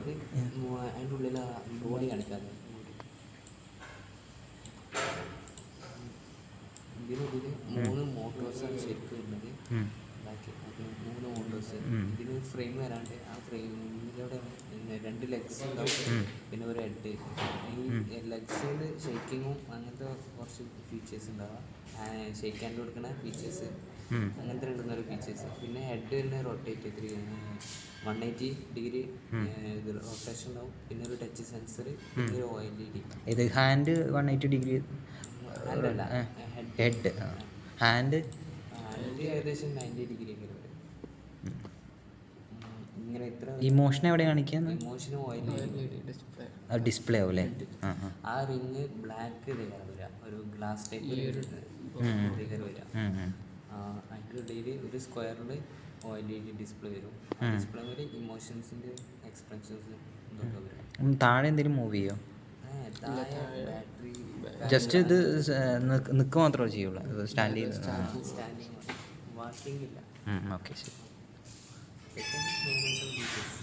കഴിഞ്ഞിട്ട് അതിൻ്റെ ഉള്ളിൽ ബോഡി കാണിക്കാതെ ഇതിനുള്ളിൽ 3 മോട്ടോഴ്സാണ് ശരിക്കും വരുന്നത്. ബാക്കി 3 മോട്ടോഴ്സ്. ഇതിന് ഫ്രെയിം വരാണ്ട് ആ ഫ്രെയിമിലൂടെ 2 ലെഗ്സ് ഉണ്ടാവും, പിന്നെ ഒരു ഹെഡ്. ഈ ലെഗ്സിൽ ഷെയ്ക്കിങ്ങും അങ്ങനത്തെ കുറച്ച് ഫീച്ചേഴ്സ് ഉണ്ടാവുക, ഷെയ്ക്ക് ഹാൻഡ് കൊടുക്കുന്ന ഫീച്ചേഴ്സ്, അങ്ങനത്തെ 2 ഫീച്ചേഴ്സ്. പിന്നെ ഹെഡ് തന്നെ റൊട്ടേറ്റ് 180 ഡിഗ്രി ഇത് റൊട്ടേഷൻ ഉണ്ടാവും, പിന്നെ ഒരു ടച്ച് സെൻസർ, പിന്നെ ഒരു OLED. ഇത് ഹാൻഡ് 180 ഡിഗ്രി ഹാൻഡല്ല, ഹെഡ്. ഹാൻഡ് ഏകദേശം 90 ഡിഗ്രി ഒക്കെ വരും. ഇങ്ങനെ ഇത്ര ഇമോഷൻ എവിടെ കാണിക്കുക? ഇമോഷനും OLED ഡിസ്പ്ലേ ആവും അല്ലേ? ആ റിങ് ബ്ലാക്ക് വരിക, ഒരു ഗ്ലാസ് ടൈപ്പ് വരിക. അതിൻ്റെ ഇടയിൽ ഒരു സ്ക്വയറിൽ OLED ഡിസ്പ്ലേ വരും. ഡിസ്പ്ലേ വരെ ഇമോഷൻസിൻ്റെ എക്സ്പ്രഷൻസ് ഇതൊക്കെ വരും. താഴെ എന്തെങ്കിലും മൂവ് ചെയ്യോ? ബാറ്ററി ജസ്റ്റ് ഇത് നിൽക്കുക മാത്രമേ ചെയ്യുള്ളൂ, സ്റ്റാൻഡ് ചെയ്ത്? സ്റ്റാൻഡിങ്, വാക്കിംഗ് ഇല്ല. ഓക്കെ, ശരി. ഇതൊക്കെ മെയിനായിട്ടുള്ള ഫീച്ചേഴ്സ്.